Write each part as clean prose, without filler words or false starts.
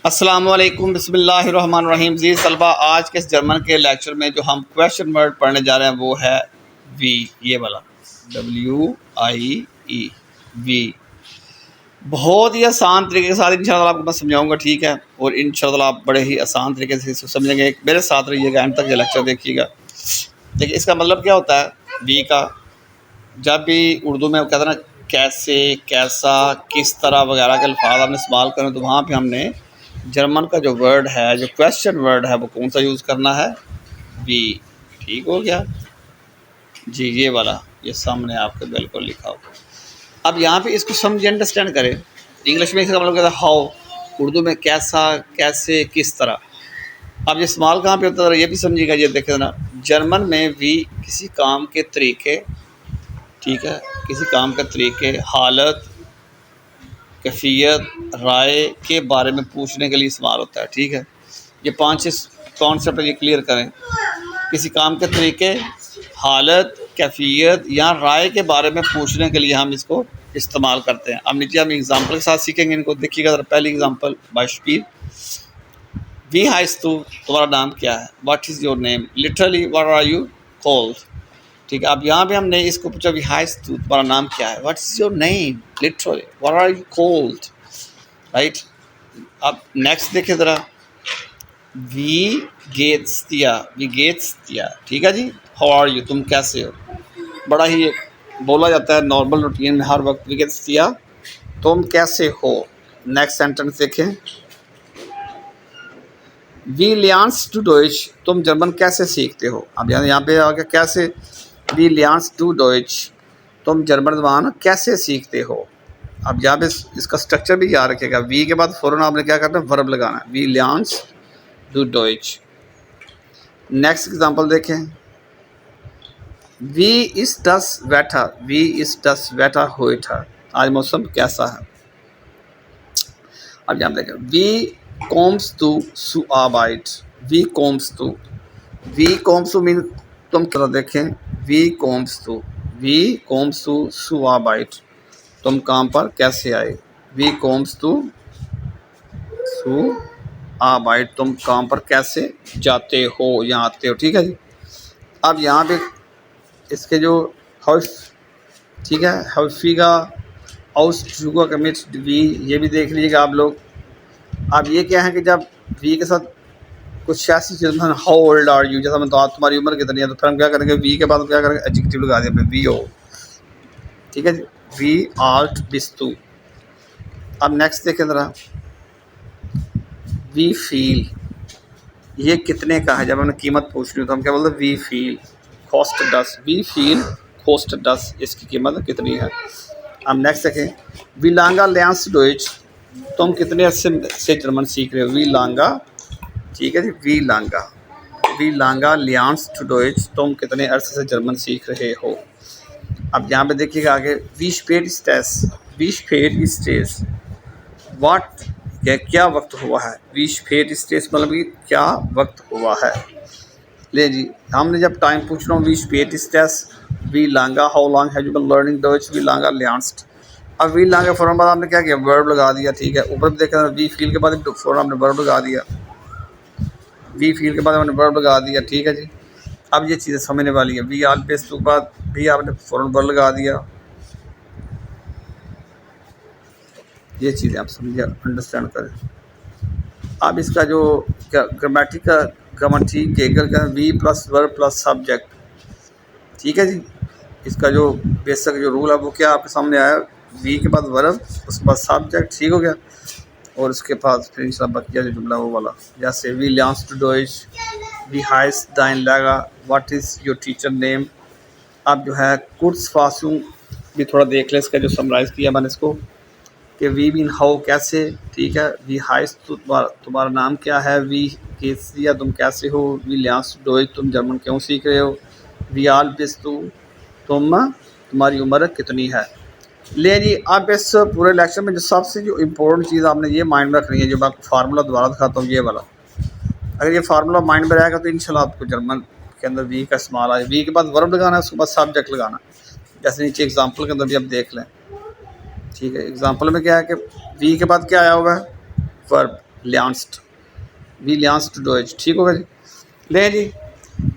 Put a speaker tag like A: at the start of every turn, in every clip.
A: अस्सलामुअलैकुम बिस्मिल्लाहिर्रहमानिर्रहीम। जी तलबा, आज के इस जर्मन के लेक्चर में जो हम क्वेश्चन वर्ड पढ़ने जा रहे हैं वो है वी, ये वाला WIE वी। बहुत ही आसान तरीके के साथ इंशाल्लाह आपको मैं समझाऊंगा, ठीक है। और इंशाल्लाह आप बड़े ही आसान तरीके से इसको समझेंगे। मेरे साथ रहिएगा, एंड तक ये लेक्चर देखिएगा। देखिए इसका मतलब क्या होता है वी का। जब भी उर्दू में कहते हैं ना कैसे, कैसा, किस तरह वगैरह के अल्फाज हमने इस्तेमाल करें, तो वहाँ पे हमने जर्मन का जो वर्ड है, जो क्वेश्चन वर्ड है, वो कौन सा यूज़ करना है? वी। ठीक हो गया जी, ये वाला, ये सामने आपके बिल्कुल लिखा हो। अब यहाँ पे इसको समझिए, अंडरस्टैंड करें। इंग्लिश में इसका मतलब कहता है हाउ, उर्दू में कैसा, कैसे, किस तरह। अब ये इस्तेमाल कहाँ पे होता है ये भी समझिएगा। ये देखे ना, जर्मन में वी किसी काम के तरीके, ठीक है, किसी काम के तरीके, हालत, कैफियत, राय के बारे में पूछने के लिए इस्तेमाल होता है, ठीक है। ये 5 कॉन्सेप्ट ये क्लियर करें। किसी काम के तरीके, हालत, कैफियत या राय के बारे में पूछने के लिए हम इसको इस्तेमाल करते हैं। अब नीचे हम एग्जांपल के साथ सीखेंगे इनको, देखिएगा ज़रा। पहली एग्जांपल बाइशपीर, वी हाइस तू, तुम्हारा नाम क्या है? What is your name? Literally what are you called? ठीक है। अब यहाँ पे हमने इसको पूछा वी हाइस तू, तुम्हारा नाम क्या है? What is your name? Literally what are you called? Right. अब नेक्स्ट देखिए ज़रा, वी गेट्स दिया, वी गेट्स दिया, ठीक है जी। हाउ आर यू, तुम कैसे हो? बड़ा ही बोला जाता है नॉर्मल रूटीन में हर वक्त, वी गेट्स दिया, तुम कैसे हो। नेक्स्ट सेंटेंस देखें, वी लियांस टू डॉइच, तुम जर्मन कैसे सीखते हो? अब यहाँ पे आ गया कैसे, वी लियांस टू डॉइच, तुम जर्मन ज़बान कैसे सीखते हो। अब यहाँ पे इसका स्ट्रक्चर भी याद रखेगा। वी के बाद फ़ौरन आपने क्या करना है, वर्ब लगाना है। वी लियांस टू डॉइच। नेक्स्ट एग्जांपल देखें, वी इस दस बैठा, वी इस दस बैठा हुए था, आज मौसम कैसा है। अब यहाँ देखें, वी कोम्स टू सुआबाइट, वी कोम्स टू, वी कोम्स टू मीन, तुम तरह देखें, वी कोम्स टू, वी कोम्स टू सुआबाइट, तुम काम पर कैसे आए। वी कोम्स टू सुआबाइट, तुम काम पर कैसे जाते हो या आते हो, ठीक है जी। अब यहाँ पे इसके जो हाउस, ठीक है, हाउफीगा हाउस शुगा का मिट वी, ये भी देख लीजिएगा आप लोग। अब ये क्या है कि जब वी के साथ कुछ ऐसी चीज़, हाउ ओल्ड आर यू, जैसा मैं तो तुम्हारी उम्र कितनी है, तो फिर हम क्या करेंगे, वी के बाद क्या करेंगे, एडजेक्टिव लगा देंगे वी ओ, ठीक है जी। We alt बिस्तु। अब नेक्स्ट देखें ज़रा, वी फील, ये कितने का है। जब हमने कीमत पूछनी हो तो हम क्या बोलते हैं, वी फील कॉस्ट डस, वी फील कॉस्ट डस, इसकी कीमत कितनी है। अब नेक्स्ट देखें, वी लांगा लियांस डॉइच, तुम कितने अर्से से जर्मन सीख रहे हो। वी लांगा, ठीक है जी, वी लांगा, वी लांगा लियांस टू डॉइच, तुम कितने अरसे से जर्मन सीख रहे हो। अब यहाँ पे देखिएगा आगे, वी स्पेड स्टेस, वी स्पेड स्टेस, व्हाट, क्या वक्त हुआ है। वी स्पेड स्टेस मतलब कि क्या वक्त हुआ है। ले जी, हमने जब टाइम पूछ रहा हूँ, वी स्पेड स्टेस, वी लांगा, how long have you been learning Dutch, वी लांगा लियांस्ट। अब वी लांगा फ़ौरन बाद आपने क्या किया, वर्ब लगा दिया, ठीक है। ऊपर भी देखा, वी फील के बाद फ़ौरन आपने वर्ब लगा दिया, वी फील के बाद आपने वर्ब लगा दिया, ठीक है जी। अब ये चीज़ें समझने वाली है। वी आल पेस के बाद भी आपने फ़ौरन वर्ब लगा दिया। ये चीज़ें आप समझिए, अंडरस्टैंड करें। अब इसका जो ग्रामेटिक का ग्रामेटिक गेगर का वी प्लस वर्ब प्लस सब्जेक्ट, ठीक है जी। इसका जो बेसिक जो रूल है वो क्या आपके सामने आया, वी के बाद वर्ब, उसके बाद सब्जेक्ट, ठीक हो गया। और उसके बाद फिर इंशाल्लाह बकिया जो जुमला वो वाला, जैसे वी लर्न्स टू डॉइच, वी हाइस दाइन लगा, what is your teacher name. अब जो है कुर्स फासूं भी थोड़ा देख ले, इसका जो समराइज़ किया मैंने इसको, कि वी मीन हाउ कैसे, ठीक है। वी हाइस तुम्हारा नाम क्या है, वी केसिया तुम कैसे हो, वी लर्न्स टू डॉइच तुम जर्मन क्यों सीख रहे हो, वी आल बिस तुम्हारी उम्र कितनी है। ले जी, अब इस पूरे लेक्चर में जो सबसे जो इम्पोर्टेंट चीज़ आपने ये माइंड में रखनी है, जो मैं आपको फार्मूला दोबारा दिखाता हूँ ये वाला। अगर ये फार्मूला माइंड में रहेगा तो इंशाल्लाह आपको जर्मन के अंदर वी का इस्तेमाल आए। वी के बाद वर्ब लगाना है, उसके बाद सब्जेक्ट लगाना है। जैसे नीचे एग्जाम्पल के अंदर भी आप देख लें, ठीक है। एग्जाम्पल में क्या है कि वी के बाद क्या आया हुआ है, वर्ब, लियांस्ट, वी लियांस्ट डॉयच। ठीक होगा जी। ले जी,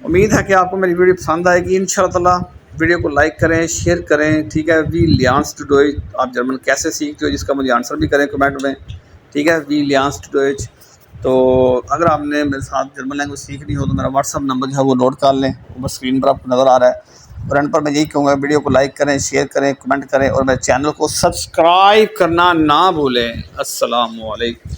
A: उम्मीद है कि आपको मेरी वीडियो पसंद आएगी। इंशाल्लाह वीडियो को लाइक करें, शेयर करें। ठीक है, वी लियांस्ट डॉयच आप जर्मन कैसे सीखते हो, जिसका मुझे आंसर भी करें कमेंट में। ठीक है, वी लियांस्ट डॉयच। तो अगर आपने मेरे साथ जर्मन लैंग्वेज सीखनी हो तो मेरा व्हाट्सअप नंबर जो है वो नोट कर लें, ऊपर स्क्रीन पर आपको नज़र आ रहा है। और एंड पर मैं यही कहूँगा, वीडियो को लाइक करें, शेयर करें, कमेंट करें और मेरे चैनल को सब्सक्राइब करना ना भूलें। अस्सलाम वालेकुम।